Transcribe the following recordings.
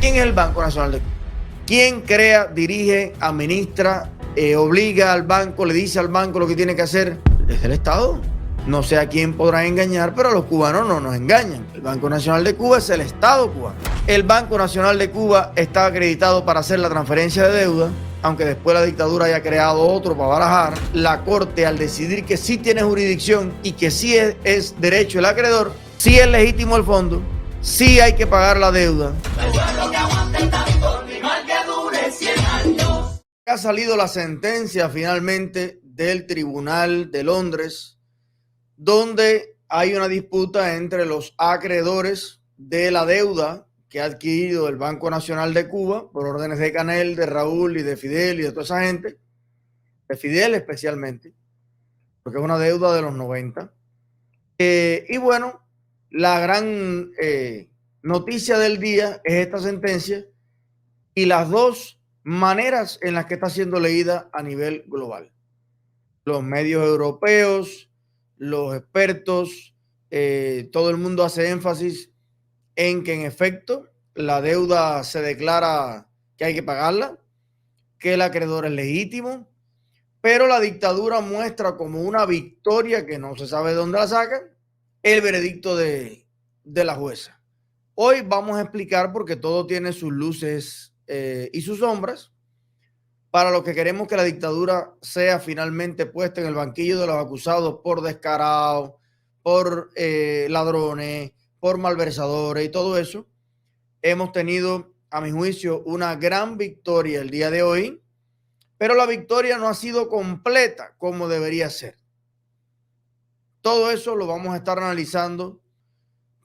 quién es el Banco Nacional de Cuba? ¿Quién crea, dirige, administra, obliga al banco, le dice al banco lo que tiene que hacer? Es el Estado. No sé a quién podrán engañar, pero a los cubanos no nos engañan. El Banco Nacional de Cuba es el Estado cubano. El Banco Nacional de Cuba está acreditado para hacer la transferencia de deuda, aunque después la dictadura haya creado otro para barajar. La Corte, al decidir que sí tiene jurisdicción y que sí es derecho el acreedor, sí es legítimo el fondo, sí hay que pagar la deuda. Ha salido la sentencia finalmente del Tribunal de Londres, donde hay una disputa entre los acreedores de la deuda que ha adquirido el Banco Nacional de Cuba por órdenes de Canel, de Raúl y de Fidel y de toda esa gente, de Fidel especialmente, porque es una deuda de los 90. Y bueno, la gran noticia del día es esta sentencia y las dos maneras en las que está siendo leída a nivel global. Los medios europeos, los expertos, todo el mundo hace énfasis en que en efecto la deuda se declara que hay que pagarla, que el acreedor es legítimo, pero la dictadura muestra como una victoria que no se sabe de dónde la sacan, el veredicto de la jueza. Hoy vamos a explicar, porque todo tiene sus luces y sus sombras, para los que queremos que la dictadura sea finalmente puesta en el banquillo de los acusados por descarados, por ladrones, por malversadores y todo eso. Hemos tenido, a mi juicio, una gran victoria el día de hoy, pero la victoria no ha sido completa como debería ser. Todo eso lo vamos a estar analizando,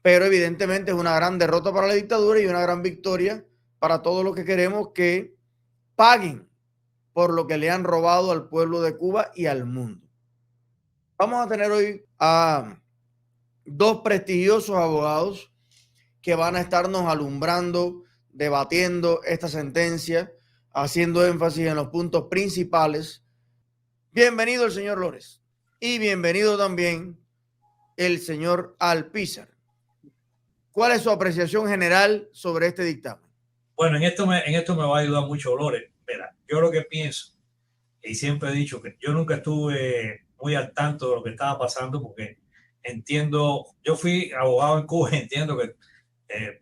pero evidentemente es una gran derrota para la dictadura y una gran victoria para todos los que queremos que paguen por lo que le han robado al pueblo de Cuba y al mundo. Vamos a tener hoy a dos prestigiosos abogados que van a estarnos alumbrando, debatiendo esta sentencia, haciendo énfasis en los puntos principales. Bienvenido el señor Lores y bienvenido también el señor Alpizar. ¿Cuál es su apreciación general sobre este dictamen? Bueno, en esto me va a ayudar mucho Lores. Mira, yo lo que pienso, y siempre he dicho que yo nunca estuve muy al tanto de lo que estaba pasando, porque entiendo, yo fui abogado en Cuba y entiendo que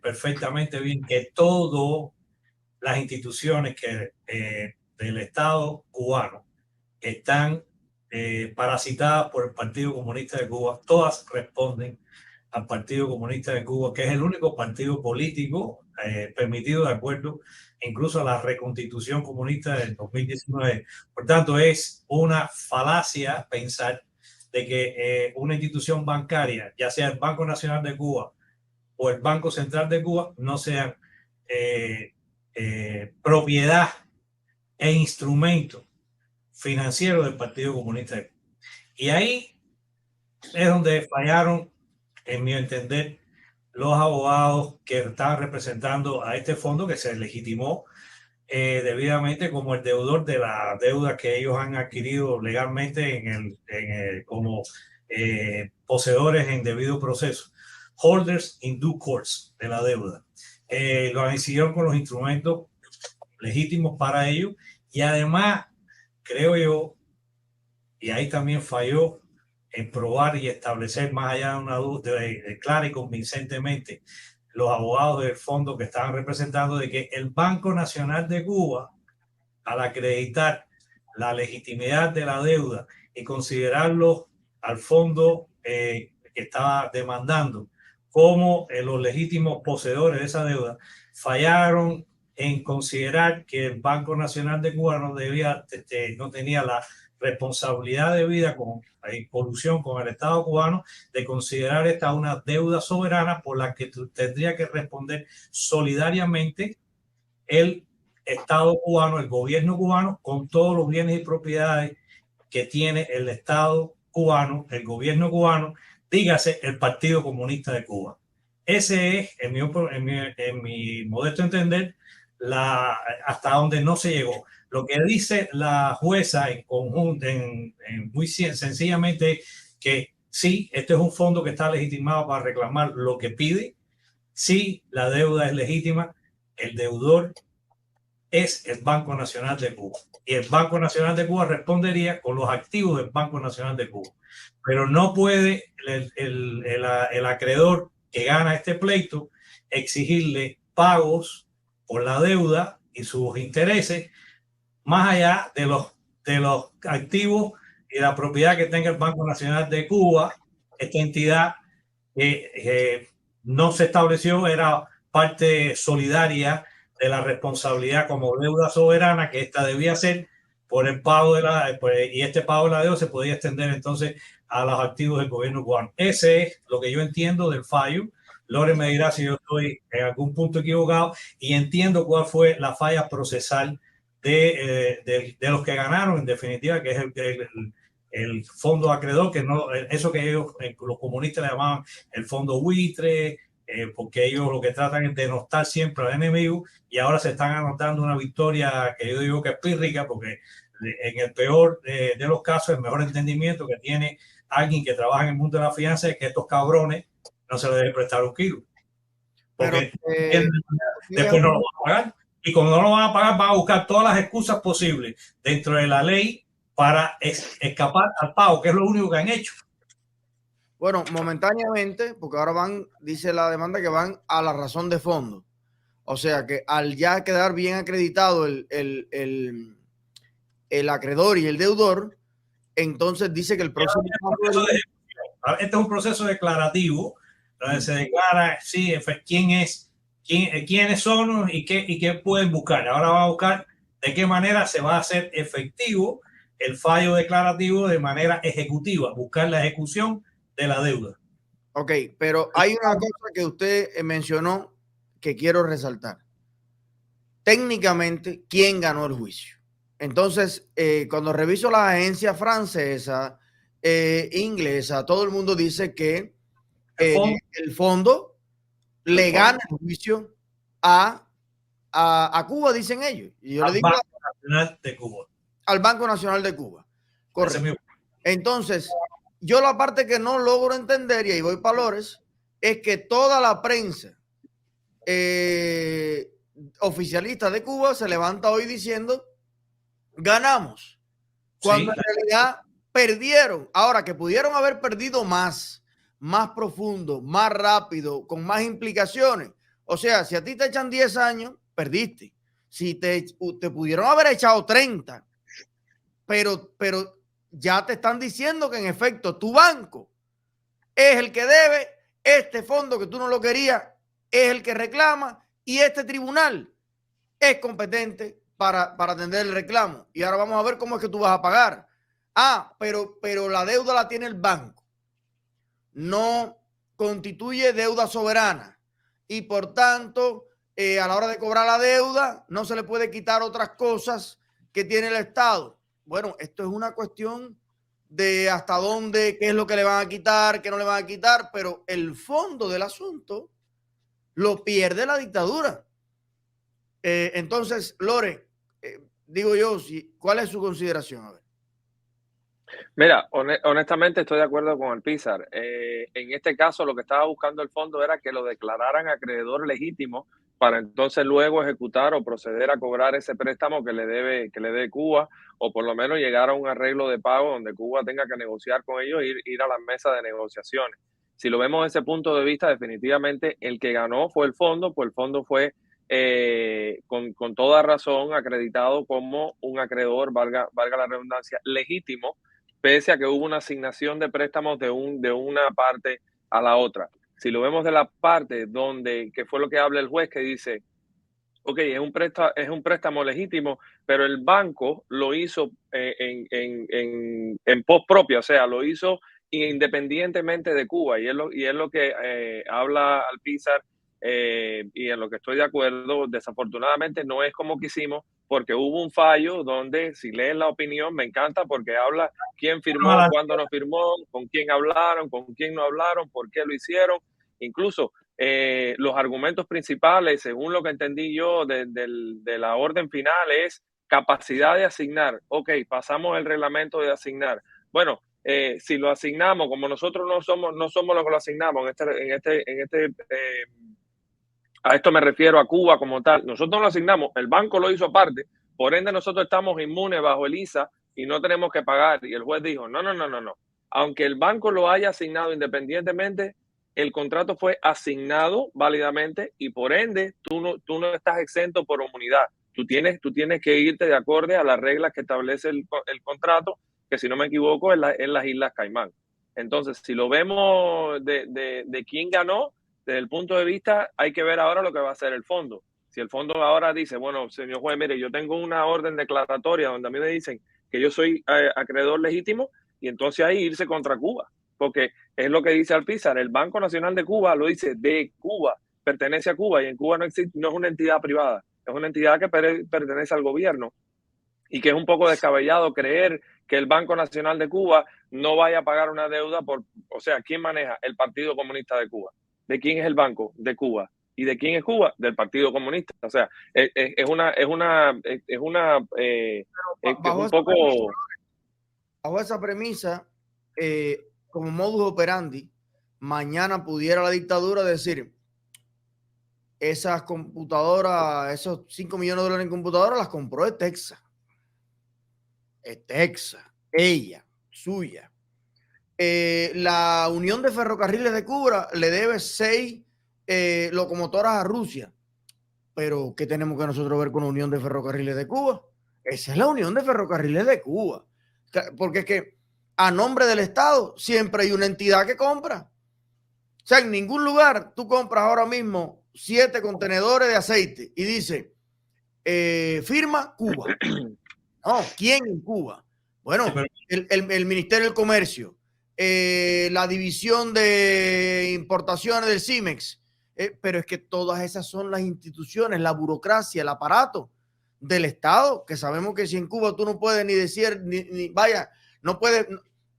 perfectamente bien que todas las instituciones del Estado cubano están parasitadas por el Partido Comunista de Cuba, todas responden al Partido Comunista de Cuba, que es el único partido político permitido de acuerdo incluso a la reconstitución comunista del 2019. Por tanto, es una falacia pensar de que una institución bancaria, ya sea el Banco Nacional de Cuba o el Banco Central de Cuba, no sean propiedad e instrumento financiero del Partido Comunista de Cuba. Y ahí es donde fallaron, en mi entender, los abogados que estaban representando a este fondo que se legitimó debidamente como el deudor de la deuda que ellos han adquirido legalmente como poseedores en debido proceso, holders in due course de la deuda. Lo hicieron con los instrumentos legítimos para ellos y además creo yo, y ahí también falló en probar y establecer más allá de una duda clara y convincentemente los abogados del fondo que estaban representando de que el Banco Nacional de Cuba, al acreditar la legitimidad de la deuda y considerarlo al fondo que estaba demandando como los legítimos poseedores de esa deuda, fallaron en considerar que el Banco Nacional de Cuba no tenía la responsabilidad debida en colusión con el Estado cubano de considerar esta una deuda soberana por la que tendría que responder solidariamente el Estado cubano, el gobierno cubano, con todos los bienes y propiedades que tiene el Estado cubano, el gobierno cubano, dígase el Partido Comunista de Cuba. Ese es, en mi modesto entender, hasta donde no se llegó. Lo que dice la jueza en conjunto, muy sencillamente, que sí, este es un fondo que está legitimado para reclamar lo que pide, sí, la deuda es legítima, el deudor es el Banco Nacional de Cuba. Y el Banco Nacional de Cuba respondería con los activos del Banco Nacional de Cuba. Pero no puede el acreedor que gana este pleito exigirle pagos por la deuda y sus intereses más allá de los activos y la propiedad que tenga el Banco Nacional de Cuba. Esta entidad no se estableció, era parte solidaria de la responsabilidad como deuda soberana que esta debía ser por el pago de y este pago de la deuda se podía extender entonces a los activos del gobierno cubano. Ese es lo que yo entiendo del fallo. Lore me dirá si yo estoy en algún punto equivocado y entiendo cuál fue la falla procesal de los que ganaron, en definitiva, que es el fondo acreedor, que no, eso que ellos, los comunistas le llamaban el fondo buitre, porque ellos lo que tratan es denostar siempre al enemigo, y ahora se están anotando una victoria que yo digo que es pírrica, porque en el peor de los casos, el mejor entendimiento que tiene alguien que trabaja en el mundo de la finanza es que estos cabrones no se les debe prestar un kilo, Pero porque después no lo van a pagar. Y como no lo van a pagar, van a buscar todas las excusas posibles dentro de la ley para escapar al pago, que es lo único que han hecho. bueno, momentáneamente, porque ahora van, dice la demanda que van a la razón de fondo. O sea que al ya quedar bien acreditado el acreedor y el deudor, entonces dice que el próximo paso este es un proceso declarativo, donde se declara sí, quién es, quiénes son y qué pueden buscar. Ahora va a buscar de qué manera se va a hacer efectivo el fallo declarativo de manera ejecutiva, buscar la ejecución de la deuda. Ok, pero hay una cosa que usted mencionó que quiero resaltar. Técnicamente, ¿quién ganó el juicio? Entonces, cuando reviso las agencias francesas, inglesa, todo el mundo dice que el fondo le gana el juicio a Cuba, dicen ellos. Y yo le digo Banco Nacional de Cuba. Al Banco Nacional de Cuba. Correcto. Entonces, yo la parte que no logro entender, y ahí voy para Lores, es que toda la prensa oficialista de Cuba se levanta hoy diciendo ganamos, cuando en realidad perdieron. Ahora, que pudieron haber perdido más profundo, más rápido, con más implicaciones. O sea, si a ti te echan 10 años, perdiste. Si te pudieron haber echado 30, pero ya te están diciendo que en efecto tu banco es el que debe, este fondo que tú no lo querías es el que reclama y este tribunal es competente para atender el reclamo. Y ahora vamos a ver cómo es que tú vas a pagar. Pero la deuda la tiene el banco. No constituye deuda soberana. Y por tanto, a la hora de cobrar la deuda, no se le puede quitar otras cosas que tiene el Estado. Bueno, esto es una cuestión de hasta dónde, qué es lo que le van a quitar, qué no le van a quitar, pero el fondo del asunto lo pierde la dictadura. Entonces, Lore, digo yo, ¿cuál es su consideración? A ver. Mira, honestamente estoy de acuerdo con Alpizar. En este caso, lo que estaba buscando el fondo era que lo declararan acreedor legítimo para entonces luego ejecutar o proceder a cobrar ese préstamo que le debe Cuba, o por lo menos llegar a un arreglo de pago donde Cuba tenga que negociar con ellos e ir a la mesa de negociaciones. Si lo vemos desde ese punto de vista, definitivamente el que ganó fue el fondo, pues el fondo fue con toda razón acreditado como un acreedor, valga la redundancia, legítimo, pese a que hubo una asignación de préstamos de una parte a la otra. Si lo vemos de la parte que fue lo que habla el juez, que dice, ok, es un préstamo legítimo, pero el banco lo hizo en pos propia, o sea, lo hizo independientemente de Cuba, y es lo que habla Alpizar, y en lo que estoy de acuerdo. Desafortunadamente no es como quisimos, porque hubo un fallo donde, si lees la opinión, me encanta porque habla quién firmó, cuándo no firmó, con quién hablaron, con quién no hablaron, por qué lo hicieron. Incluso los argumentos principales, según lo que entendí yo de la orden final, es capacidad de asignar. Ok, pasamos el reglamento de asignar. Bueno, si lo asignamos, como nosotros no somos los que lo asignamos en este A esto me refiero a Cuba como tal. Nosotros no lo asignamos, el banco lo hizo aparte, por ende nosotros estamos inmunes bajo el ISA y no tenemos que pagar. Y el juez dijo, no. Aunque el banco lo haya asignado independientemente, el contrato fue asignado válidamente y por ende tú no estás exento por inmunidad. Tú tienes que irte de acorde a las reglas que establece el contrato, que si no me equivoco es las Islas Caimán. Entonces, si lo vemos de quién ganó, desde el punto de vista, hay que ver ahora lo que va a hacer el fondo. Si el fondo ahora dice, bueno, señor juez, mire, yo tengo una orden declaratoria donde a mí me dicen que yo soy acreedor legítimo, y entonces ahí irse contra Cuba, porque es lo que dice Alpizar, el Banco Nacional de Cuba lo dice de Cuba, pertenece a Cuba, y en Cuba no es una entidad privada, es una entidad que pertenece al gobierno, y que es un poco descabellado creer que el Banco Nacional de Cuba no vaya a pagar una deuda o sea, ¿quién maneja? El Partido Comunista de Cuba. ¿De quién es el Banco? De Cuba. ¿Y de quién es Cuba? Del Partido Comunista. O sea, es un poco... Bajo esa premisa, como modus operandi, mañana pudiera la dictadura decir, esas computadoras, esos 5 millones de dólares en computadoras las compró de Texas. Ella, suya. La Unión de Ferrocarriles de Cuba le debe 6 locomotoras a Rusia. Pero ¿qué tenemos que nosotros ver con la Unión de Ferrocarriles de Cuba? Esa es la Unión de Ferrocarriles de Cuba. Porque es que a nombre del Estado siempre hay una entidad que compra. O sea, en ningún lugar tú compras ahora mismo 7 contenedores de aceite y dice, firma Cuba. No, ¿quién en Cuba? Bueno, el Ministerio del Comercio, la División de Importaciones del CIMEX, pero es que todas esas son las instituciones, la burocracia, el aparato del Estado, que sabemos que si en Cuba tú no puedes ni decir, no puedes.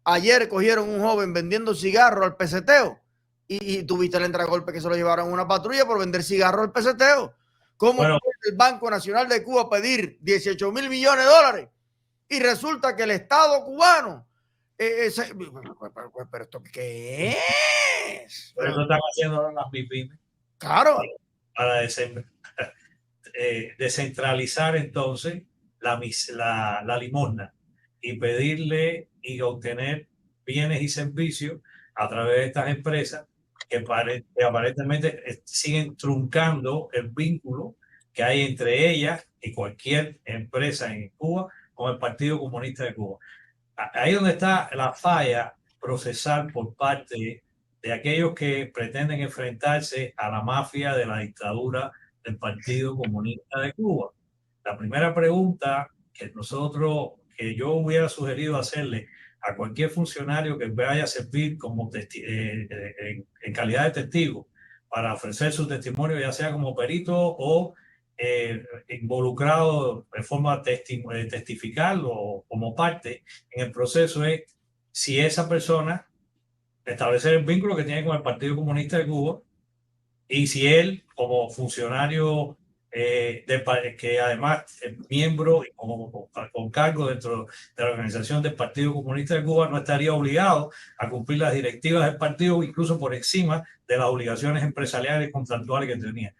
Ayer cogieron un joven vendiendo cigarros al peseteo y tuviste el entregolpe que se lo llevaron a una patrulla por vender cigarros al peseteo. ¿Cómo puede el Banco Nacional de Cuba pedir 18 mil millones de dólares y resulta que el Estado cubano pero esto qué es? Pero eso están haciendo las MIPIMES. Claro. Para descentralizar entonces la limosna y pedirle y obtener bienes y servicios a través de estas empresas que aparentemente siguen truncando el vínculo que hay entre ellas y cualquier empresa en Cuba con el Partido Comunista de Cuba. Ahí donde está la falla procesal por parte de aquellos que pretenden enfrentarse a la mafia de la dictadura del Partido Comunista de Cuba. La primera pregunta que yo hubiera sugerido hacerle a cualquier funcionario que vaya a servir como en calidad de testigo para ofrecer su testimonio, ya sea como perito o involucrado de forma testifical o como parte en el proceso, es si esa persona establecer el vínculo que tiene con el Partido Comunista de Cuba y si él como funcionario que además es miembro y con cargo dentro de la organización del Partido Comunista de Cuba no estaría obligado a cumplir las directivas del partido, incluso por encima de las obligaciones empresariales y contractuales que tenía.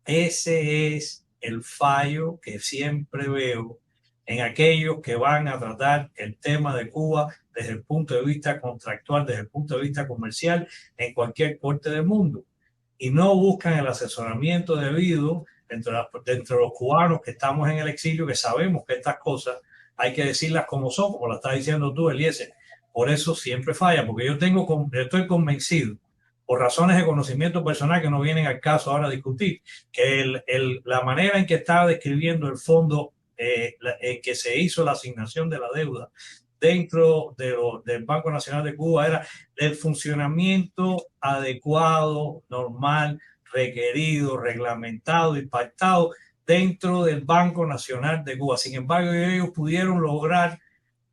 Ese es el fallo que siempre veo en aquellos que van a tratar el tema de Cuba desde el punto de vista contractual, desde el punto de vista comercial, en cualquier corte del mundo. Y no buscan el asesoramiento debido dentro de los cubanos que estamos en el exilio, que sabemos que estas cosas hay que decirlas como son, como lo estás diciendo tú, Eliezer. Por eso siempre falla, porque yo estoy convencido, por razones de conocimiento personal que no vienen al caso ahora a discutir, que la manera en que estaba describiendo el fondo en que se hizo la asignación de la deuda dentro del Banco Nacional de Cuba era el funcionamiento adecuado, normal, requerido, reglamentado y pactado dentro del Banco Nacional de Cuba. Sin embargo, ellos pudieron lograr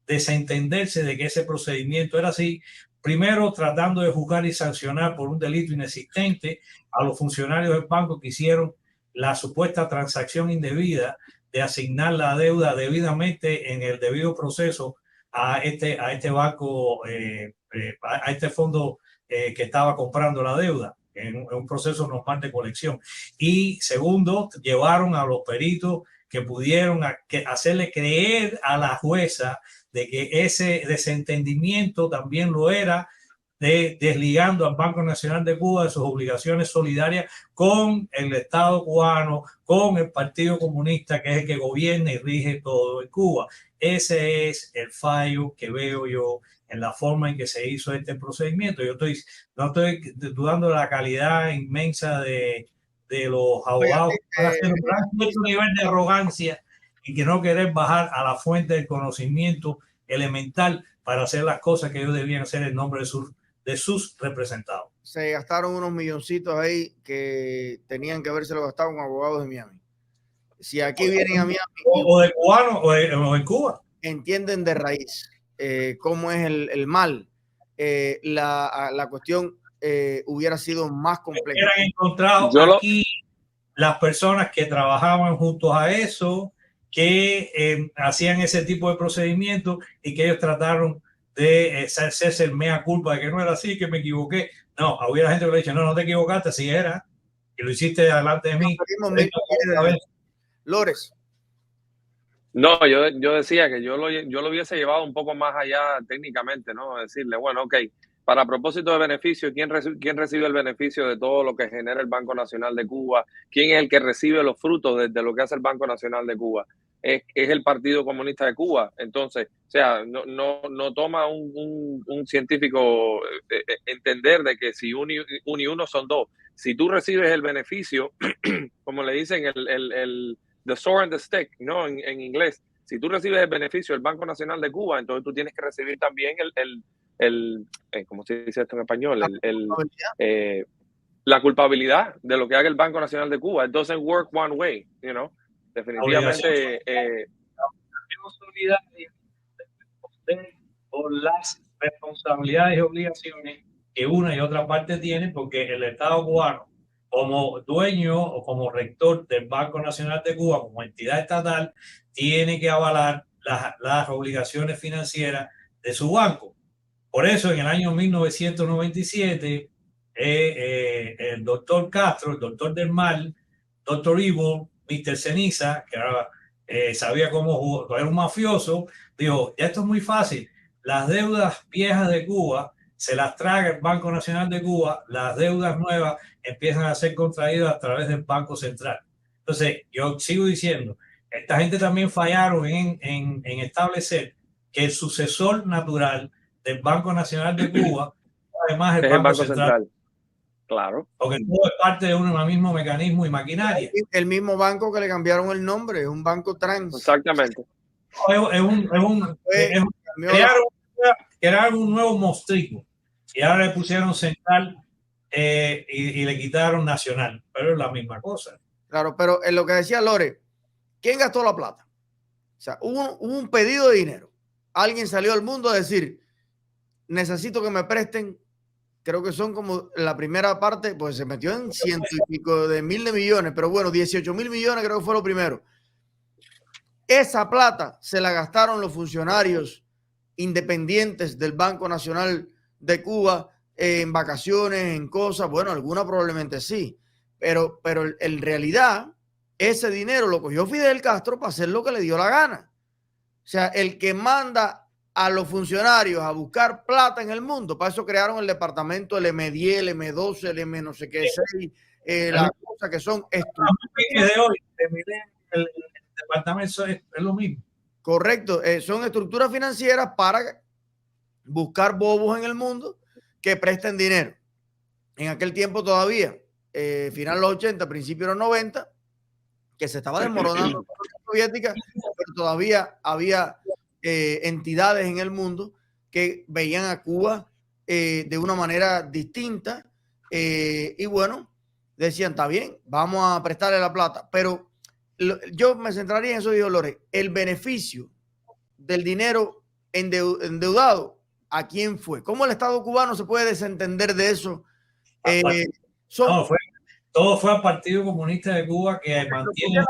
desentenderse de que ese procedimiento era así, primero tratando de juzgar y sancionar por un delito inexistente a los funcionarios del banco que hicieron la supuesta transacción indebida de asignar la deuda debidamente en el debido proceso a este banco, a este fondo que estaba comprando la deuda. en un proceso normal de colección. Y segundo, llevaron a los peritos que pudieron hacerle creer a la jueza de que ese desentendimiento también lo era, desligando al Banco Nacional de Cuba de sus obligaciones solidarias con el Estado cubano, con el Partido Comunista, que es el que gobierna y rige todo en Cuba. Ese es el fallo que veo yo en la forma en que se hizo este procedimiento. Yo no estoy dudando de la calidad inmensa de los abogados para hacer un gran nivel de arrogancia y que no querer bajar a la fuente del conocimiento elemental para hacer las cosas que ellos debían hacer en nombre de sus representados. Se gastaron unos milloncitos ahí que tenían que habérselo gastado con abogados de Miami. Si aquí vienen a Miami o de cubanos o en Cuba, entienden de raíz cómo es el mal, la cuestión hubiera sido más compleja. Hubieran encontrado aquí las personas que trabajaban juntos a eso, que hacían ese tipo de procedimientos y que ellos trataron de hacerse el mea culpa de que no era así, que me equivoqué. No, hubiera gente que le dicho, no te equivocaste, así era, y lo hiciste delante de mí. Lores. No, yo decía que yo lo hubiese llevado un poco más allá técnicamente, ¿no? Decirle, bueno, ok, para propósito de beneficio, ¿quién recibe el beneficio de todo lo que genera el Banco Nacional de Cuba? ¿Quién es el que recibe los frutos de lo que hace el Banco Nacional de Cuba? Es el Partido Comunista de Cuba. Entonces, o sea, no toma un científico entender de que si uno y uno son dos. Si tú recibes el beneficio, como le dicen the sword and the stick, ¿no? En inglés. Si tú recibes el beneficio del Banco Nacional de Cuba, entonces tú tienes que recibir también ¿cómo se dice esto en español? La culpabilidad de lo que haga el Banco Nacional de Cuba. It doesn't work one way, you know. Definitivamente. Por las responsabilidades y obligaciones que una y otra parte tienen, porque el Estado cubano, como dueño o como rector del Banco Nacional de Cuba, como entidad estatal, tiene que avalar las obligaciones financieras de su banco. Por eso, en el año 1997, el doctor Castro, el doctor del mal, doctor Evil, Mr. Ceniza, que ahora sabía cómo era un mafioso, dijo, ya esto es muy fácil, las deudas viejas de Cuba se las traga el Banco Nacional de Cuba, las deudas nuevas empiezan a ser contraídas a través del Banco Central. Entonces, yo sigo diciendo, esta gente también fallaron en establecer que el sucesor natural del Banco Nacional de Cuba, además el Banco Central. Claro. Porque todo es parte de un mismo mecanismo y maquinaria. El mismo banco que le cambiaron el nombre, es un banco trans. Exactamente. Crearon un nuevo monstruo y ahora le pusieron central y le quitaron nacional, pero es la misma cosa. Claro, pero en lo que decía Lore, ¿quién gastó la plata? O sea, hubo un pedido de dinero. Alguien salió al mundo a decir, necesito que me presten, creo que son como la primera parte, pues se metió en ciento y pico de mil de millones, pero bueno, 18.000 millones creo que fue lo primero. Esa plata se la gastaron los funcionarios independientes del Banco Nacional de Cuba en vacaciones, en cosas, bueno, algunas probablemente sí, pero en realidad ese dinero lo cogió Fidel Castro para hacer lo que le dio la gana. O sea, el que manda a los funcionarios a buscar plata en el mundo, para eso crearon el departamento, el M10, el M12, el M no sé qué, 6, las cosas que son de hoy, el departamento es lo mismo. Correcto, son estructuras financieras para buscar bobos en el mundo que presten dinero. En aquel tiempo todavía, final de los 80, principios de los 90, que se estaba desmoronando la Unión Soviética, pero todavía había entidades en el mundo que veían a Cuba de una manera distinta y bueno, decían, está bien, vamos a prestarle la plata, pero yo me centraría en eso, dijo Lore, el beneficio del dinero endeudado, ¿a quién fue? ¿Cómo el Estado cubano se puede desentender de eso? Todo fue al Partido Comunista de Cuba que mantiene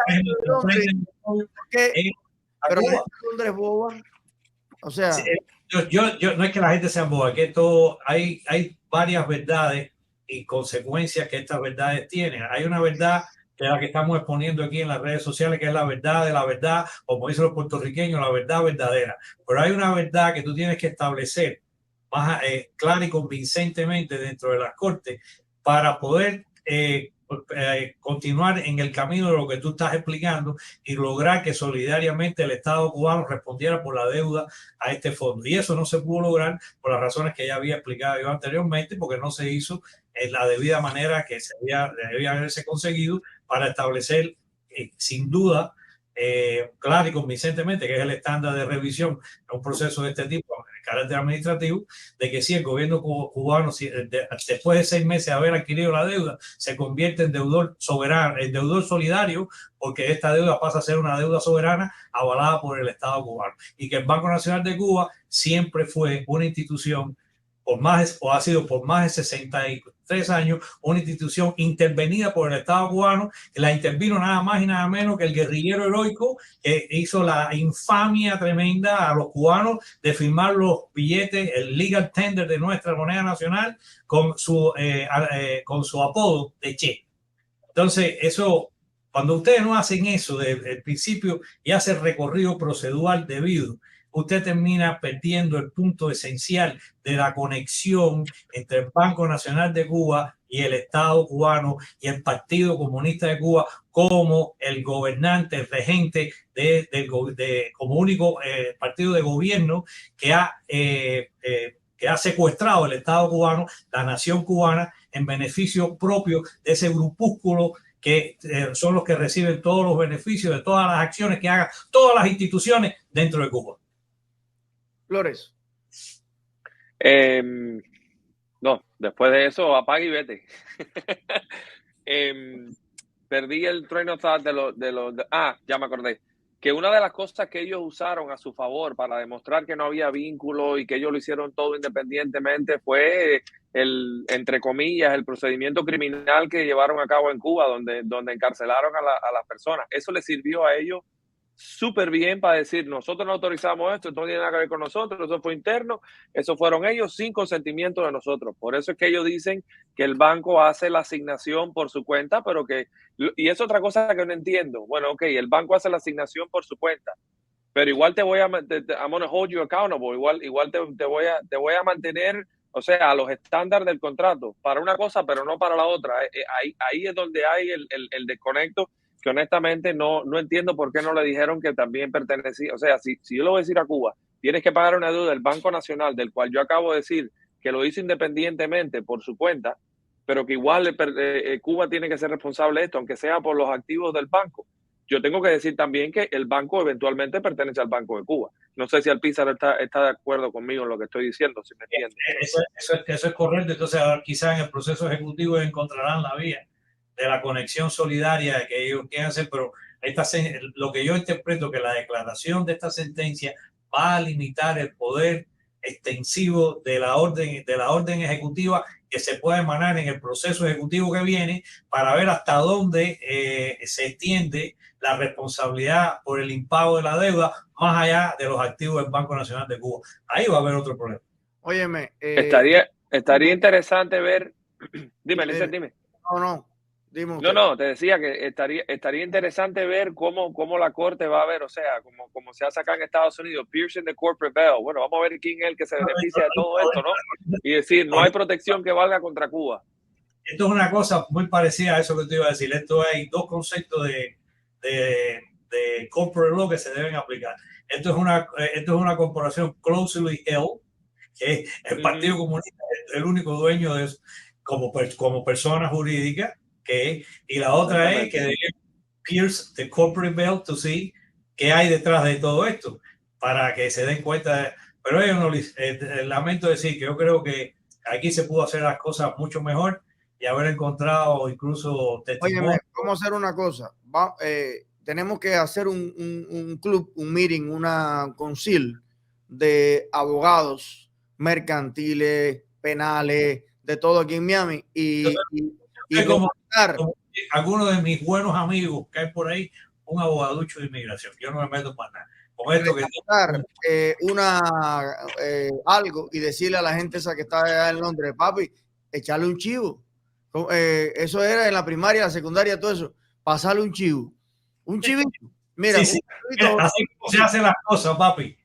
pero Londres boba. O sea, yo no es que la gente sea boba, que todo hay varias verdades y consecuencias que estas verdades tienen. Hay una verdad que es la que estamos exponiendo aquí en las redes sociales, que es la verdad de la verdad, como dicen los puertorriqueños, la verdad verdadera. Pero hay una verdad que tú tienes que establecer más clara y convincentemente dentro de las cortes para poder continuar en el camino de lo que tú estás explicando y lograr que solidariamente el Estado cubano respondiera por la deuda a este fondo. Y eso no se pudo lograr por las razones que ya había explicado yo anteriormente, porque no se hizo en la debida manera que debía haberse conseguido para establecer sin duda claro y convincentemente, que es el estándar de revisión de un proceso de este tipo de carácter administrativo, de que si el gobierno cubano, después de 6 meses de haber adquirido la deuda, se convierte en deudor soberano, en deudor solidario, porque esta deuda pasa a ser una deuda soberana avalada por el Estado cubano. Y que el Banco Nacional de Cuba siempre fue una institución ha sido por más de 63 años una institución intervenida por el Estado cubano, que la intervino nada más y nada menos que el guerrillero heroico que hizo la infamia tremenda a los cubanos de firmar los billetes, el legal tender de nuestra moneda nacional con su apodo de Che. Entonces, eso, cuando ustedes no hacen eso desde el principio y hacen el recorrido procedural debido, usted termina perdiendo el punto esencial de la conexión entre el Banco Nacional de Cuba y el Estado cubano y el Partido Comunista de Cuba como el gobernante, el regente como único partido de gobierno que ha secuestrado el Estado cubano, la nación cubana, en beneficio propio de ese grupúsculo que son los que reciben todos los beneficios de todas las acciones que hagan todas las instituciones dentro de Cuba. Flores. No, después de eso, apaga y vete. Perdí el train of thought ya me acordé. Que una de las cosas que ellos usaron a su favor para demostrar que no había vínculo y que ellos lo hicieron todo independientemente fue entre comillas, el procedimiento criminal que llevaron a cabo en Cuba, donde encarcelaron a las personas. Eso les sirvió a ellos súper bien para decir, nosotros no autorizamos esto no tiene nada que ver con nosotros, eso fue interno, eso fueron ellos sin consentimiento de nosotros. Por eso es que ellos dicen que el banco hace la asignación por su cuenta, y es otra cosa que no entiendo. Bueno, ok, el banco hace la asignación por su cuenta, pero igual I'm gonna hold you accountable, igual te voy a mantener, o sea, a los estándares del contrato, para una cosa, pero no para la otra. Ahí es donde hay el desconecto, que honestamente no entiendo por qué no le dijeron que también pertenecía. O sea, si yo le voy a decir a Cuba, tienes que pagar una deuda del Banco Nacional, del cual yo acabo de decir que lo hizo independientemente por su cuenta, pero que igual Cuba tiene que ser responsable de esto, aunque sea por los activos del banco. Yo tengo que decir también que el banco eventualmente pertenece al Banco de Cuba. No sé si Alpizar está de acuerdo conmigo en lo que estoy diciendo, si me entiende. Eso es correcto. Entonces, quizás en el proceso ejecutivo encontrarán la vía de la conexión solidaria que ellos quieren hacer, pero lo que yo interpreto que la declaración de esta sentencia va a limitar el poder extensivo de la orden ejecutiva que se puede emanar en el proceso ejecutivo que viene, para ver hasta dónde se extiende la responsabilidad por el impago de la deuda más allá de los activos del Banco Nacional de Cuba. Ahí va a haber otro problema. Óyeme. Estaría interesante ver. Dime, Lizeth, dime. No. No, te decía que estaría interesante ver cómo la corte va a ver, o sea, como se hace acá en Estados Unidos, piercing the corporate veil. Bueno, vamos a ver quién es el que se beneficia de todo esto, ¿no? Y decir, no hay protección que valga contra Cuba. Esto es una cosa muy parecida a eso que te iba a decir. Esto hay dos conceptos de corporate law que se deben aplicar. Esto es una corporación closely held, que el Partido Comunista es el único dueño de eso, como persona jurídica. Y la otra es que debe pierce the corporate veil to see qué hay detrás de todo esto, para que se den cuenta. Pero yo lamento decir que yo creo que aquí se pudo hacer las cosas mucho mejor y haber encontrado incluso testimonios. Óyeme, vamos a hacer una cosa. Tenemos que hacer un club, un meeting, una concil de abogados mercantiles, penales, de todo aquí en Miami. Y como algunos de mis buenos amigos que hay por ahí, un abogaducho de inmigración. Yo no me meto para nada. Con esto algo y decirle a la gente esa que está allá en Londres, papi, echarle un chivo. Eso era en la primaria, la secundaria, todo eso. Pasarle un chivo. Un chivito. Mira, sí, sí. Así como se hacen las cosas, papi.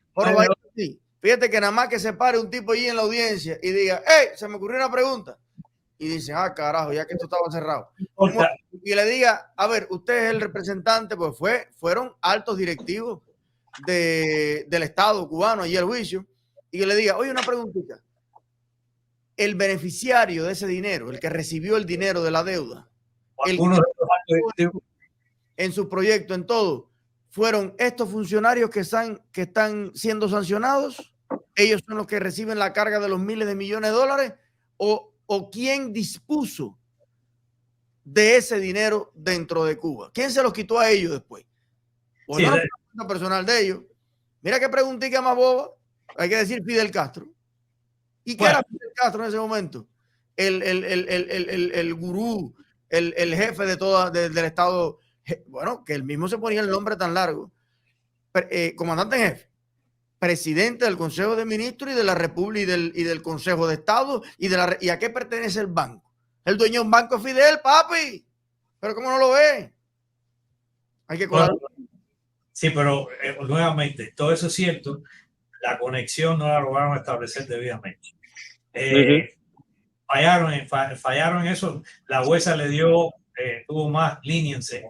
Fíjate que nada más que se pare un tipo allí en la audiencia y diga, hey, se me ocurrió una pregunta. Y dice, ah, carajo, ya que esto estaba cerrado. Y le diga, a ver, usted es el representante, pues fueron altos directivos del Estado cubano allí al juicio, y que le diga, oye, una preguntita. El beneficiario de ese dinero, el que recibió el dinero de la deuda, en su proyecto, en todo, fueron estos funcionarios que están siendo sancionados. Ellos son los que reciben la carga de los miles de millones de dólares, o quién dispuso de ese dinero dentro de Cuba. ¿Quién se los quitó a ellos después? O no, la personal de ellos. Mira qué preguntita más boba. Hay que decir Fidel Castro. ¿Y qué era Fidel Castro en ese momento? El gurú, el jefe de del Estado. Bueno, que él mismo se ponía el nombre tan largo. Comandante en jefe, presidente del Consejo de Ministros y de la República y del Consejo de Estado y a qué pertenece el banco. El dueño de un banco es Fidel, papi. Pero ¿cómo no lo ve? Hay que colar. Sí, pero nuevamente, todo eso es cierto. La conexión no la lograron establecer debidamente. Fallaron en eso. La jueza le tuvo más leniency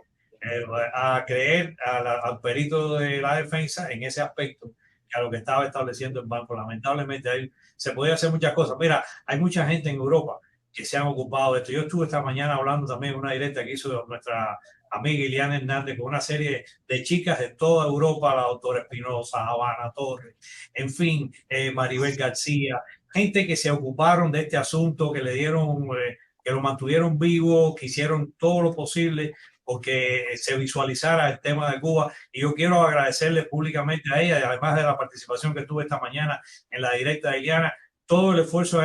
a creer al perito de la defensa en ese aspecto que a lo que estaba estableciendo el banco. Lamentablemente ahí se podía hacer muchas cosas. Mira, hay mucha gente en Europa que se han ocupado de esto. Yo estuve esta mañana hablando también en una directa que hizo nuestra amiga Iliana Hernández con una serie de chicas de toda Europa, la doctora Espinosa, Habana Torres, en fin, Maribel García, gente que se ocuparon de este asunto, que le dieron, que lo mantuvieron vivo, que hicieron todo lo posible porque se visualizara el tema de Cuba. Y yo quiero agradecerle públicamente a ella, además de la participación que tuve esta mañana en la directa de Iliana, todo el esfuerzo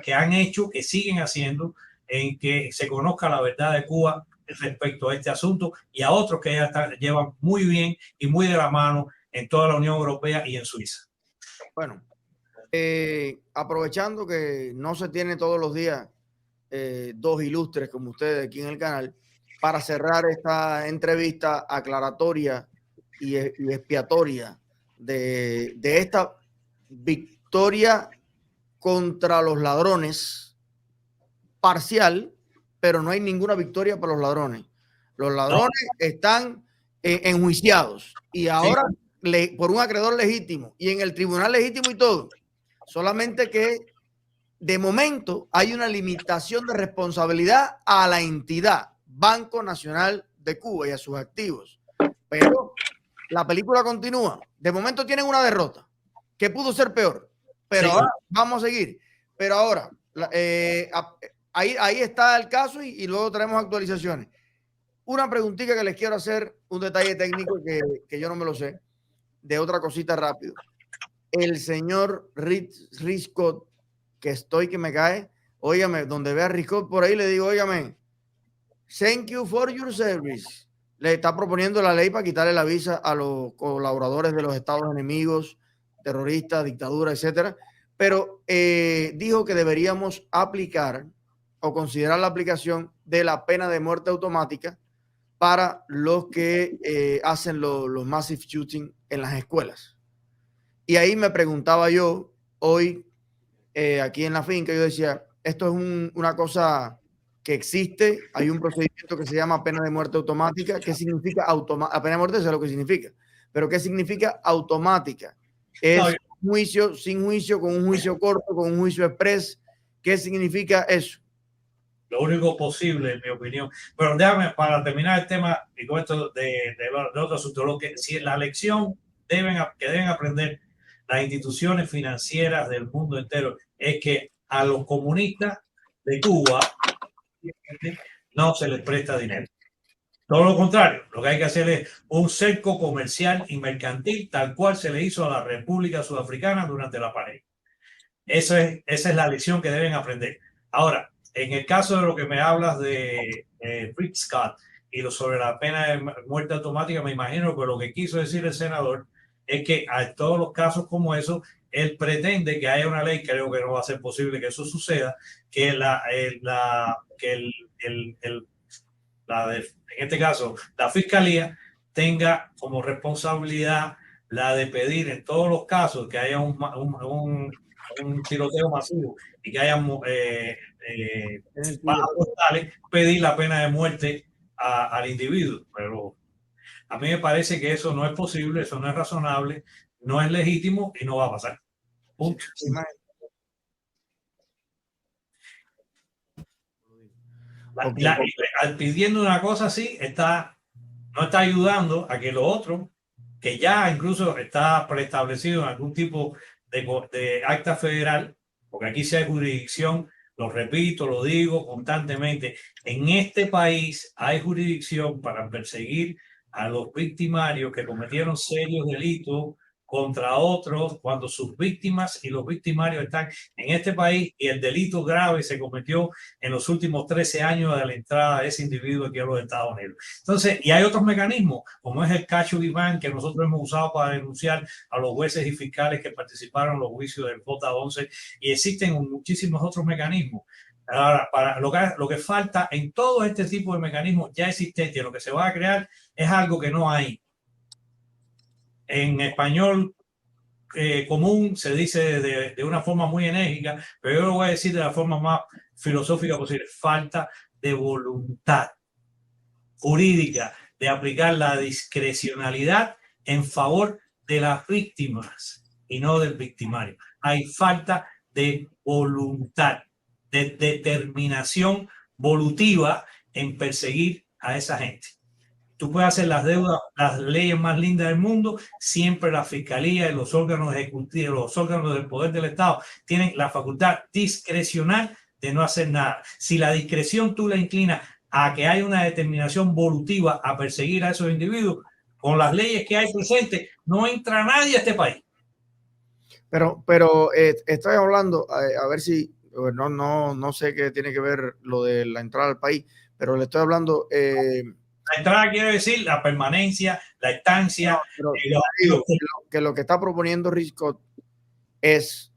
que han hecho, que siguen haciendo, en que se conozca la verdad de Cuba respecto a este asunto y a otros que ya llevan muy bien y muy de la mano en toda la Unión Europea y en Suiza. Bueno, aprovechando que no se tiene todos los días dos ilustres como ustedes aquí en el canal, para cerrar esta entrevista aclaratoria y expiatoria de esta victoria contra los ladrones parcial, pero no hay ninguna victoria para los ladrones. Los ladrones están enjuiciados y ahora por un acreedor legítimo y en el tribunal legítimo y todo. Solamente que de momento hay una limitación de responsabilidad a la entidad Banco Nacional de Cuba y a sus activos. Pero la película continúa. De momento tienen una derrota que pudo ser peor, pero ahora vamos a seguir. Pero ahora, ahí está el caso y luego tenemos actualizaciones. Una preguntita que les quiero hacer, un detalle técnico que yo no me lo sé, de otra cosita rápido. El señor Riscott, que me cae, óigame, donde vea a Riscott por ahí le digo, óigame, thank you for your service. Le está proponiendo la ley para quitarle la visa a los colaboradores de los estados enemigos, terroristas, dictadura, etcétera. Pero dijo que deberíamos aplicar o considerar la aplicación de la pena de muerte automática para los que hacen los massive shooting en las escuelas. Y ahí me preguntaba yo hoy, aquí en la finca, yo decía, esto es una cosa que existe, hay un procedimiento que se llama pena de muerte automática. ¿Qué significa automática? Pena de muerte es lo que significa, pero ¿qué significa automática? Es un juicio, sin juicio, con un juicio corto, con un juicio express. ¿Qué significa eso? Lo único posible, en mi opinión. Pero déjame, para terminar el tema y con esto de otro asunto, lo que si la lección que deben aprender las instituciones financieras del mundo entero es que a los comunistas de Cuba no se les presta dinero. Todo lo contrario, lo que hay que hacer es un cerco comercial y mercantil tal cual se le hizo a la República Sudafricana durante la apartheid. Esa es la lección que deben aprender. Ahora, en el caso de lo que me hablas de Rick Scott y sobre la pena de muerte automática, me imagino que lo que quiso decir el senador es que en todos los casos como eso, él pretende que haya una ley, creo que no va a ser posible que eso suceda, que en este caso, la fiscalía tenga como responsabilidad la de pedir en todos los casos que haya un tiroteo masivo y que haya bajas postales, pedir la pena de muerte al individuo. Pero a mí me parece que eso no es posible, eso no es razonable, no es legítimo y no va a pasar. Punto. Pidiendo una cosa así, no está ayudando a que lo otro, que ya incluso está preestablecido en algún tipo de acta federal, porque aquí sí hay jurisdicción, lo repito, lo digo constantemente, en este país hay jurisdicción para perseguir a los victimarios que cometieron serios delitos contra otros cuando sus víctimas y los victimarios están en este país y el delito grave se cometió en los últimos 13 años de la entrada de ese individuo aquí a los Estados Unidos. Entonces, y hay otros mecanismos, como es el cacho Iván, que nosotros hemos usado para denunciar a los jueces y fiscales que participaron en los juicios del J-11, y existen muchísimos otros mecanismos. Ahora, para lo que falta en todo este tipo de mecanismos ya existentes, lo que se va a crear es algo que no hay. En español común se dice de una forma muy enérgica, pero yo lo voy a decir de la forma más filosófica posible: falta de voluntad jurídica de aplicar la discrecionalidad en favor de las víctimas y no del victimario. Hay falta de voluntad, de determinación volutiva en perseguir a esa gente. Tú puedes hacer las leyes más lindas del mundo, siempre la fiscalía y los órganos ejecutivos, los órganos del poder del Estado tienen la facultad discrecional de no hacer nada. Si la discreción tú la inclinas a que hay una determinación volutiva a perseguir a esos individuos, con las leyes que hay presentes, no entra nadie a este país. Pero estoy hablando, a ver si, no sé qué tiene que ver lo de la entrada al país, pero le estoy hablando... La entrada quiere decir la permanencia, la estancia. No, que lo que está proponiendo Rick Scott es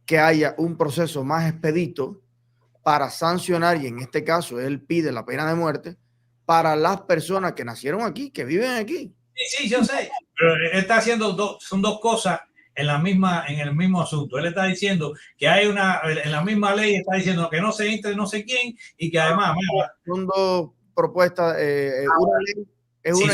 que haya un proceso más expedito para sancionar, y en este caso él pide la pena de muerte para las personas que nacieron aquí, que viven aquí. Sí, yo sé, pero él está haciendo son dos cosas en el mismo asunto. Él está diciendo que hay en la misma ley está diciendo que no se entre no sé quién y que además... Son dos propuestas, una ley es sí,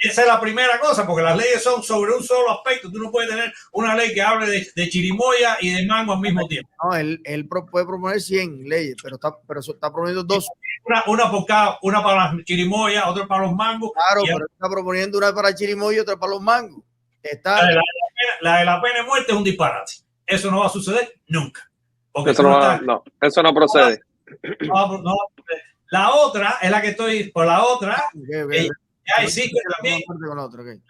esa es la primera cosa, porque las leyes son sobre un solo aspecto. Tú no puedes tener una ley que hable de chirimoya y de mango al mismo tiempo. No, él puede proponer 100 leyes, pero está proponiendo dos. Una para las chirimoyas, otra para los mangos. Claro, pero está proponiendo una para chirimoya y otra para los mangos. La de la pena de muerte es un disparate. Eso no va a suceder nunca. Porque eso no procede. No, la otra es la que estoy por la otra. Okay. Ya existe también.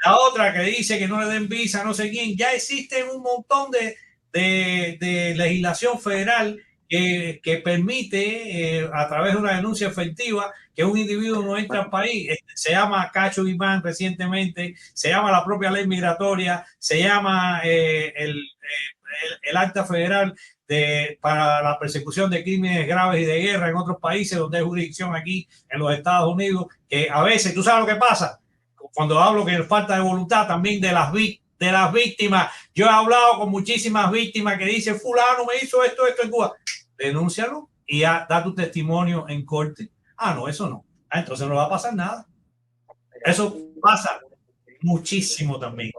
La otra que dice que no le den visa, no sé quién. Ya existe un montón de legislación federal que permite, a través de una denuncia efectiva, que un individuo no entre al país. Se llama Cacho Iván recientemente, se llama la propia ley migratoria, se llama el acta federal para la persecución de crímenes graves y de guerra en otros países donde hay jurisdicción aquí en los Estados Unidos, que a veces, tú sabes lo que pasa, cuando hablo que falta de voluntad también de las víctimas. Yo he hablado con muchísimas víctimas que dicen, fulano me hizo esto en Cuba. Denúncialo y da tu testimonio en corte. No, eso no. Entonces no va a pasar nada. Eso pasa muchísimo también.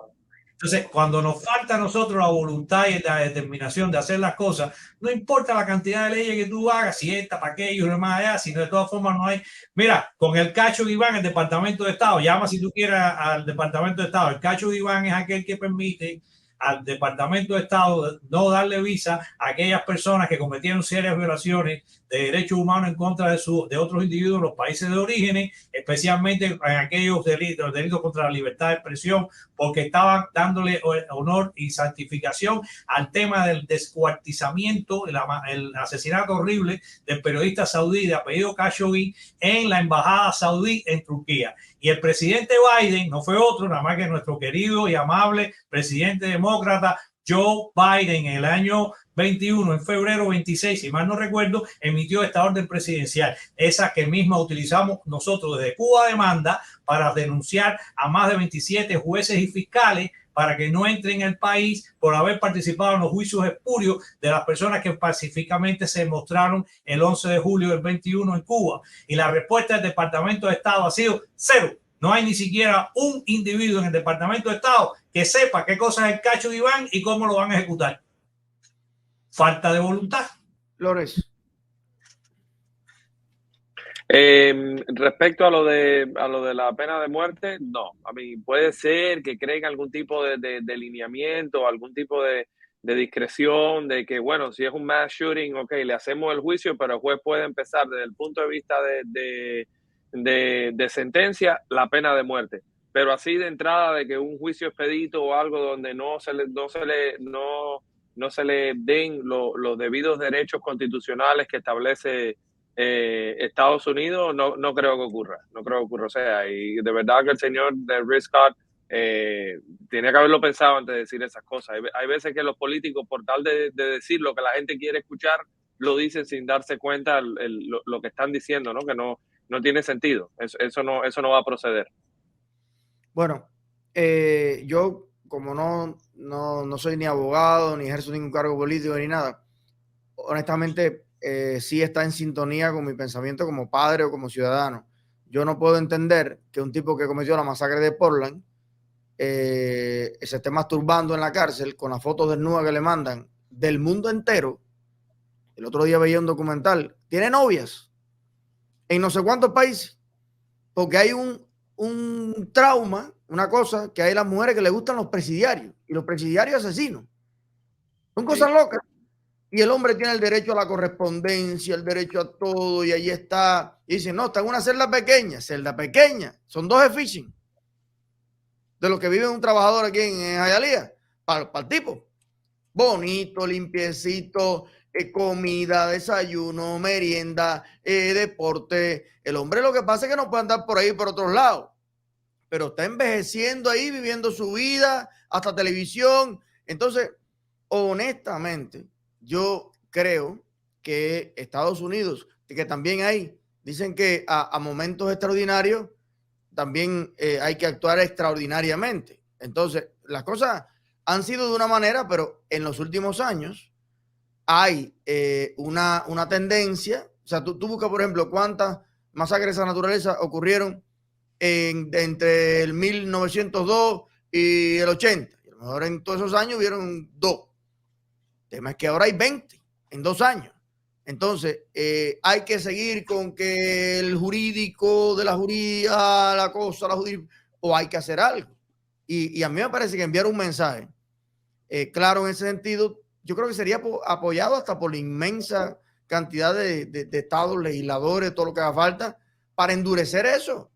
Entonces, cuando nos falta a nosotros la voluntad y la determinación de hacer las cosas, no importa la cantidad de leyes que tú hagas, si esta, para aquello, y más allá, si de todas formas no hay. Mira, con el Cacho Iván, el Departamento de Estado, llama si tú quieras al Departamento de Estado. El Cacho Iván es aquel que permite al Departamento de Estado no darle visa a aquellas personas que cometieron serias violaciones de derechos humanos en contra de otros individuos en los países de origen, especialmente en aquellos delitos contra la libertad de expresión, porque estaban dándole honor y santificación al tema del descuartizamiento, el asesinato horrible del periodista saudí de apellido Khashoggi en la embajada saudí en Turquía. Y el presidente Biden no fue otro, nada más que nuestro querido y amable presidente demócrata Joe Biden en el año 21, en febrero 26, si mal no recuerdo, emitió esta orden presidencial, esa que misma utilizamos nosotros desde Cuba Demanda para denunciar a más de 27 jueces y fiscales para que no entren al país por haber participado en los juicios espurios de las personas que pacíficamente se mostraron el 11 de julio del 21 en Cuba. Y la respuesta del Departamento de Estado ha sido cero. No hay ni siquiera un individuo en el Departamento de Estado que sepa qué cosa es el Khashoggi Ban y cómo lo van a ejecutar. Falta de voluntad. Flores. Respecto a lo de la pena de muerte, no. A mí puede ser que creen algún tipo de lineamiento, algún tipo de discreción, de que, bueno, si es un mass shooting, ok, le hacemos el juicio, pero el juez puede empezar desde el punto de vista de sentencia, la pena de muerte. Pero así de entrada, de que un juicio expedito o algo donde no se le den los debidos derechos constitucionales que establece Estados Unidos, no creo que ocurra. No creo que ocurra. O sea, y de verdad que el señor de Rick Scott tenía que haberlo pensado antes de decir esas cosas. Hay veces que los políticos, por tal de decir lo que la gente quiere escuchar, lo dicen sin darse cuenta lo que están diciendo, ¿no? Que no tiene sentido. Eso no va a proceder. Bueno, yo como no soy ni abogado, ni ejerzo ningún cargo político, ni nada, honestamente sí está en sintonía con mi pensamiento como padre o como ciudadano. Yo no puedo entender que un tipo que cometió la masacre de Portland se esté masturbando en la cárcel con las fotos desnudas que le mandan del mundo entero. El otro día veía un documental, tiene novias en no sé cuántos países, porque hay un trauma, una cosa, que hay las mujeres que le gustan los presidiarios y los presidiarios asesinos. Son cosas locas. Y el hombre tiene el derecho a la correspondencia, el derecho a todo, y ahí está. Y dicen, no, está en una celda pequeña. Son 2 de phishing. De los que vive un trabajador aquí en Hialeah, para el tipo. Bonito, limpiecito, comida, desayuno, merienda, deporte. El hombre lo que pasa es que no puede andar por ahí por otros lados, pero está envejeciendo ahí, viviendo su vida, hasta televisión. Entonces, honestamente, yo creo que Estados Unidos, que también dicen que a momentos extraordinarios también hay que actuar extraordinariamente. Entonces, las cosas han sido de una manera, pero en los últimos años hay una tendencia. O sea, tú buscas, por ejemplo, cuántas masacres de esa naturaleza ocurrieron entre el 1902 y el 80. Y a lo mejor en todos esos años hubieron 2. El tema es que ahora hay 20 en 2 años. Entonces, hay que seguir con que el jurídico de la juría, la cosa, la jurídica, o hay que hacer algo. Y a mí me parece que enviar un mensaje claro en ese sentido, yo creo que sería apoyado hasta por la inmensa cantidad de estados, legisladores, todo lo que haga falta, para endurecer eso.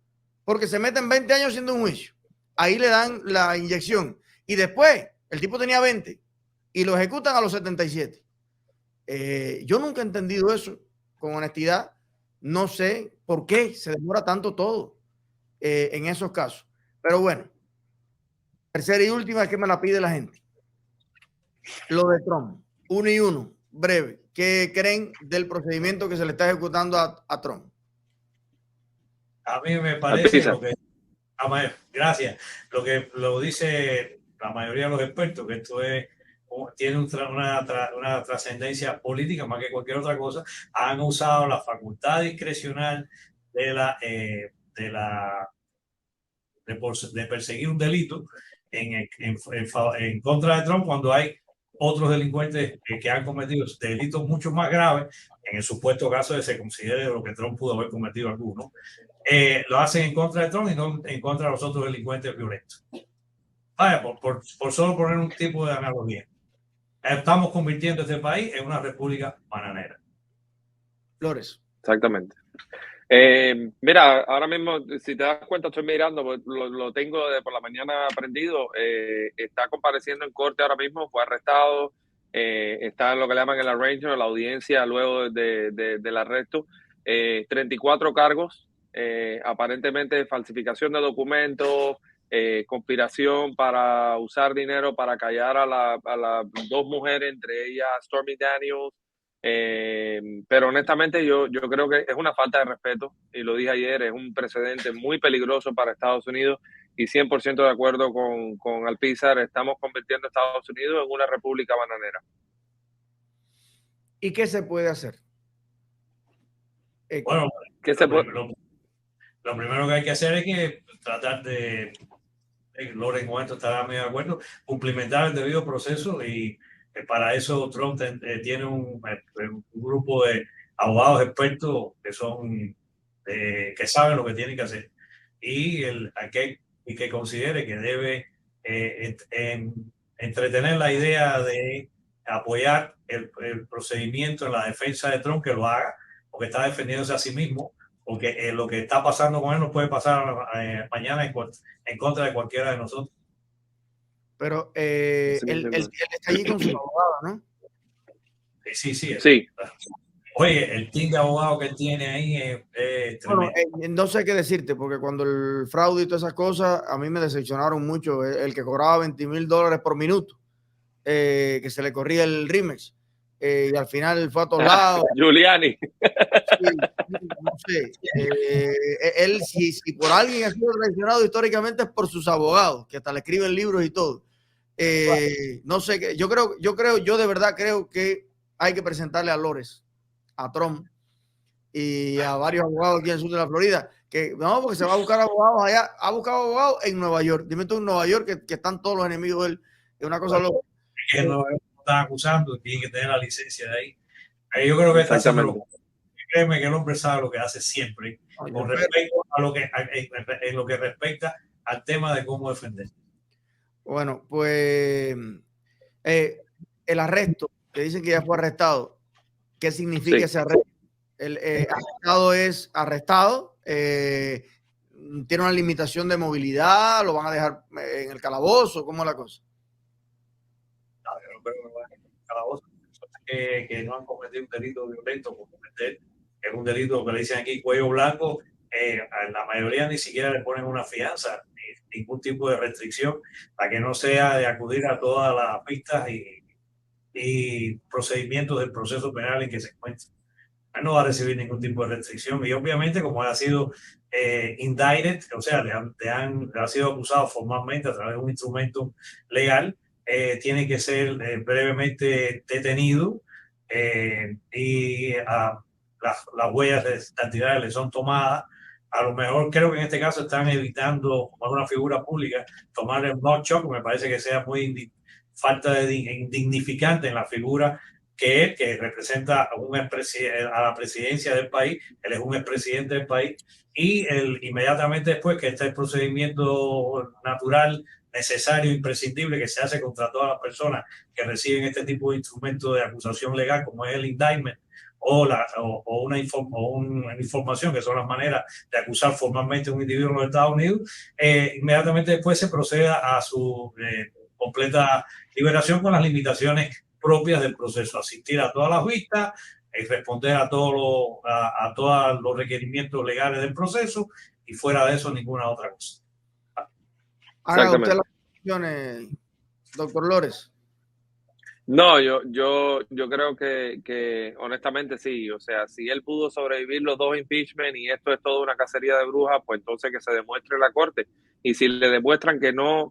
Porque se meten 20 años haciendo un juicio. Ahí le dan la inyección. Y después, el tipo tenía 20 y lo ejecutan a los 77. Yo nunca he entendido eso, con honestidad. No sé por qué se demora tanto todo en esos casos. Pero bueno, tercera y última es que me la pide la gente. Lo de Trump, 1 y 1, breve. ¿Qué creen del procedimiento que se le está ejecutando a Trump? A mí me parece lo que, gracias, lo que lo dice la mayoría de los expertos, que esto tiene una trascendencia política más que cualquier otra cosa. Han usado la facultad discrecional de perseguir un delito en contra de Trump cuando hay otros delincuentes que han cometido delitos mucho más graves, en el supuesto caso de se considere lo que Trump pudo haber cometido alguno. Lo hacen en contra de Trump y no en contra de los otros delincuentes violentos. Vaya, por solo poner un tipo de analogía. Estamos convirtiendo este país en una república bananera. Flores. Exactamente. Mira, ahora mismo, si te das cuenta, estoy mirando, pues, lo tengo por la mañana prendido. Está compareciendo en corte ahora mismo, fue arrestado. Está en lo que le llaman el arraignment, la audiencia luego del arresto. 34 cargos, aparentemente falsificación de documentos, conspiración para usar dinero para callar a las dos mujeres, entre ellas Stormy Daniels. Pero honestamente yo creo que es una falta de respeto, y lo dije ayer, es un precedente muy peligroso para Estados Unidos, y 100% de acuerdo con Alpizar, estamos convirtiendo a Estados Unidos en una república bananera. ¿Y qué se puede hacer? Bueno, ¿Qué se puede? Lo primero que hay que hacer es que tratar de, Loren con esto estará muy de acuerdo, cumplimentar el debido proceso, y para eso Trump tiene un grupo de abogados expertos que son que saben lo que tienen que hacer, y que considere que debe entretener la idea de apoyar el procedimiento en la defensa de Trump, que lo haga, porque está defendiéndose a sí mismo, porque lo que está pasando con él no puede pasar mañana en contra de cualquiera de nosotros. Pero él está allí con su abogado, ¿no? Sí. Sí. Oye, el team de abogados que tiene ahí es tremendo. Bueno, no sé qué decirte, porque cuando el fraude y todas esas cosas, a mí me decepcionaron mucho. El que cobraba $20,000 por minuto, que se le corría el Rimex, y al final fue a todos lados. Giuliani. Sí, no sé. Él, si por alguien ha sido traicionado históricamente, es por sus abogados, que hasta le escriben libros y todo. No sé, yo de verdad creo que hay que presentarle a Lores, a Trump y a varios abogados aquí en el sur de la Florida, que no, porque se va a buscar abogados allá, ha buscado abogados en Nueva York. Dime tú en Nueva York que están todos los enemigos de él, es una cosa loca. Que no están acusando, tiene que tener la licencia de ahí. Yo creo que está haciendo, créeme que el hombre sabe lo que hace siempre, con respecto a en lo que respecta al tema de cómo defender. Bueno, pues el arresto, que dicen que ya fue arrestado, ¿qué significa ese arresto? El arrestado es arrestado, tiene una limitación de movilidad, lo van a dejar en el calabozo, ¿cómo es la cosa? No, yo no creo que lo dejen en el calabozo. Que no han cometido un delito violento por cometer, es un delito que le dicen aquí cuello blanco. A la mayoría ni siquiera le ponen una fianza, ni ningún tipo de restricción, para que no sea de acudir a todas las pistas y procedimientos del proceso penal en que se encuentra. No va a recibir ningún tipo de restricción, y obviamente como ha sido indicted, o sea, ha sido acusado formalmente a través de un instrumento legal, tiene que ser brevemente detenido, y las huellas dactilares le son tomadas. A lo mejor creo que en este caso están evitando, como una figura pública, tomar el mugshot, que me parece que sea muy falta de indignificante en la figura que representa a la presidencia del país. Él es un expresidente del país, y inmediatamente después que está el procedimiento natural, necesario, imprescindible, que se hace contra todas las personas que reciben este tipo de instrumento de acusación legal, como es el indictment o una información, que son las maneras de acusar formalmente a un individuo en los Estados Unidos, inmediatamente después se proceda a su completa liberación, con las limitaciones propias del proceso: asistir a todas las vistas, responder a todos los requerimientos legales del proceso, y fuera de eso ninguna otra cosa. Haga usted las cuestiones, doctor Lores. No, yo creo que honestamente sí. O sea, si él pudo sobrevivir los dos impeachment y esto es toda una cacería de brujas, pues entonces que se demuestre en la corte. Y si le demuestran que no,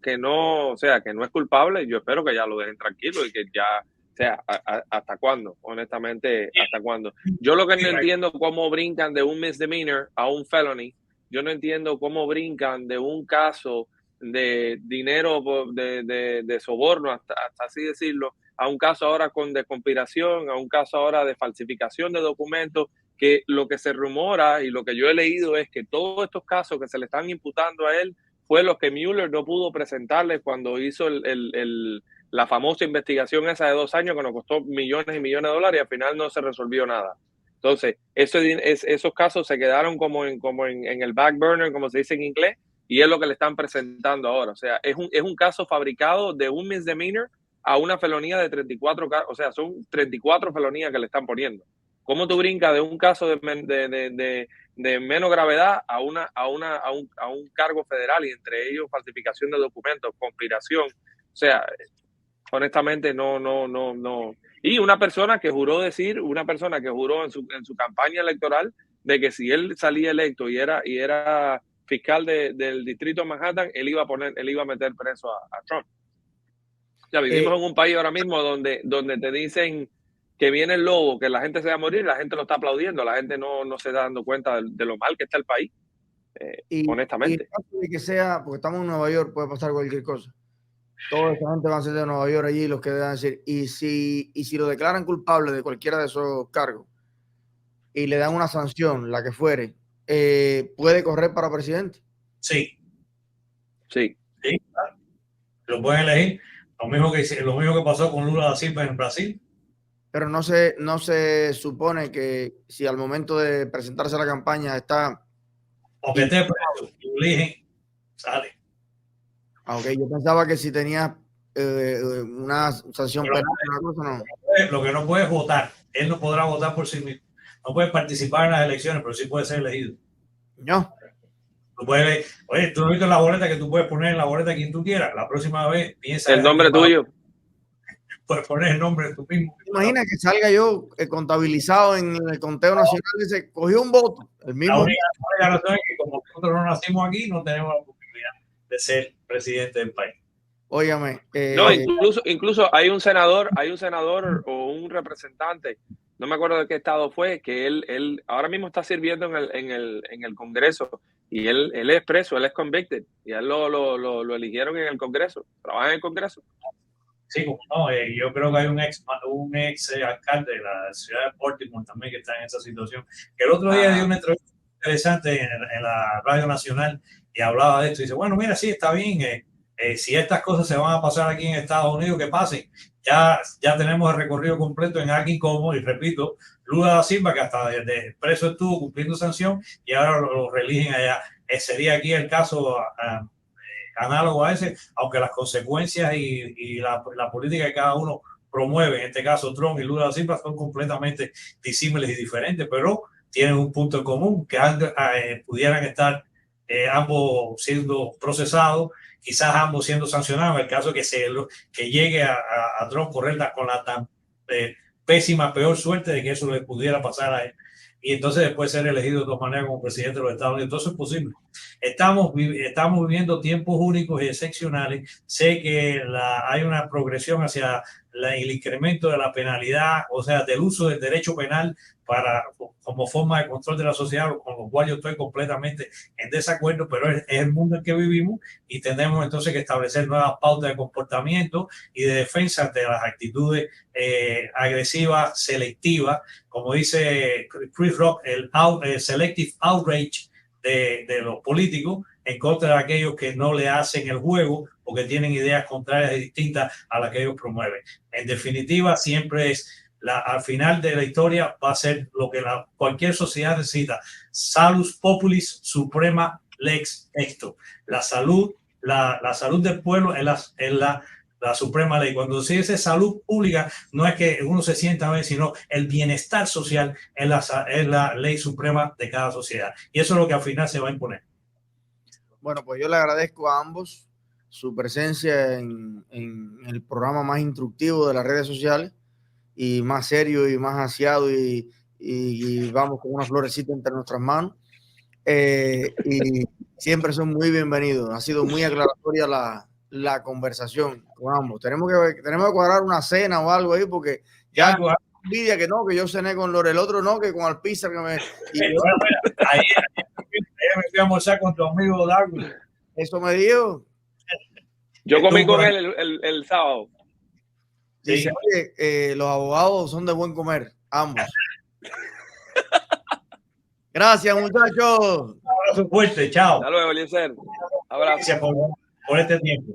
o sea, que no es culpable, yo espero que ya lo dejen tranquilo, y que ya, o sea, ¿hasta cuándo? Honestamente, ¿hasta cuándo? Yo lo que no entiendo cómo brincan de un misdemeanor a un felony. Yo no entiendo cómo brincan de un caso de dinero, de soborno, hasta así decirlo, a un caso ahora de conspiración, a un caso ahora de falsificación de documentos, que lo que se rumora y lo que yo he leído es que todos estos casos que se le están imputando a él fue lo que Mueller no pudo presentarle cuando hizo la famosa investigación esa de 2 años que nos costó millones y millones de dólares y al final no se resolvió nada. Entonces, esos casos se quedaron como en el back burner, como se dice en inglés, y es lo que le están presentando ahora. O sea, es un caso fabricado de un misdemeanor a una felonía de 34, o sea, son 34 felonías que le están poniendo. ¿Cómo tú brincas de un caso de menos gravedad a un cargo federal y entre ellos falsificación de documentos, conspiración? O sea, honestamente no. Y una persona que juró en su campaña electoral de que si él salía electo y era fiscal del distrito de Manhattan, él iba a meter preso a Trump. Ya vivimos en un país ahora mismo donde te dicen que viene el lobo, que la gente se va a morir, la gente lo está aplaudiendo, la gente no se está dando cuenta de lo mal que está el país, honestamente. Y en caso de que sea, porque estamos en Nueva York, puede pasar cualquier cosa. Toda esa gente va a ser de Nueva York allí, los que deben decir, y si lo declaran culpable de cualquiera de esos cargos y le dan una sanción, la que fuere, ¿puede correr para presidente? Sí. Sí. Sí, claro. Lo pueden elegir. Lo mismo que pasó con Lula da Silva en Brasil. Pero no se supone que si al momento de presentarse a la campaña está... O que esté preso y eligen, sale. Ok, yo pensaba que si tenía una sanción penal, una cosa, no. Lo que no puede es votar. Él no podrá votar por sí mismo. No puede participar en las elecciones, pero sí puede ser elegido. No. Tú puedes, oye, tú no viste la boleta que tú puedes poner en la boleta a quien tú quieras. La próxima vez piensa el nombre tuyo. Puedes poner el nombre de tú mismo. Imagina que salga yo contabilizado en el conteo nacional y se cogió un voto. El mismo. La única razón es que como nosotros no nacimos aquí, no tenemos la posibilidad de ser presidente del país. Óigame. No, incluso hay un senador o un representante, no me acuerdo de qué estado fue, que él ahora mismo está sirviendo en el Congreso y él es preso, él es convicted y a él lo eligieron en el Congreso, trabaja en el Congreso. Sí, como no, yo creo que hay un ex alcalde de la ciudad de Baltimore también que está en esa situación. Que el otro día dio una entrevista interesante en la Radio Nacional y hablaba de esto. Y dice, bueno, mira, sí, está bien. Si estas cosas se van a pasar aquí en Estados Unidos, que pasen. Ya tenemos el recorrido completo en aquí como, y repito, Lula da Silva, que hasta desde preso estuvo cumpliendo sanción y ahora lo reeligen allá. Sería aquí el caso análogo a ese, aunque las consecuencias y la política que cada uno promueve, en este caso Trump y Lula da Silva, son completamente disímiles y diferentes, pero tienen un punto en común, que pudieran estar ambos siendo procesados, quizás ambos siendo sancionados, en el caso que llegue a Trump correr con la tan pésima, peor suerte de que eso le pudiera pasar a él. Y entonces después ser elegido de todas maneras como presidente de los Estados Unidos. Entonces es posible. Estamos viviendo tiempos únicos y excepcionales. Sé que hay una progresión hacia el incremento de la penalidad, o sea, del uso del derecho penal como forma de control de la sociedad, con lo cual yo estoy completamente en desacuerdo, pero es el mundo en que vivimos y tenemos entonces que establecer nuevas pautas de comportamiento y de defensa de las actitudes agresivas, selectivas, como dice Chris Rock, el selective outrage de los políticos en contra de aquellos que no le hacen el juego o que tienen ideas contrarias y distintas a las que ellos promueven. En definitiva, siempre es al final de la historia va a ser lo que cualquier sociedad necesita. Salus populis suprema lex esto. La salud del pueblo es la suprema ley. Cuando se dice salud pública, no es que uno se sienta bien, sino el bienestar social es la ley suprema de cada sociedad. Y eso es lo que al final se va a imponer. Bueno, pues yo le agradezco a ambos su presencia en el programa más instructivo de las redes sociales y más serio y más aseado y vamos con una florecita entre nuestras manos. Y siempre son muy bienvenidos. Ha sido muy aclaratoria la conversación con ambos. Tenemos que cuadrar una cena o algo ahí porque ya envidia que no, que yo cené con Lore, el otro no, que con Alpizar que me... Ahí me fui a almorzar con tu amigo Darwin. Eso me dijo. Yo comí con él el sábado. Dice, oye, los abogados son de buen comer, ambos. Gracias, muchachos. Un abrazo fuerte, chao. Hasta luego, Eliezer. Abrazo. Gracias por este tiempo.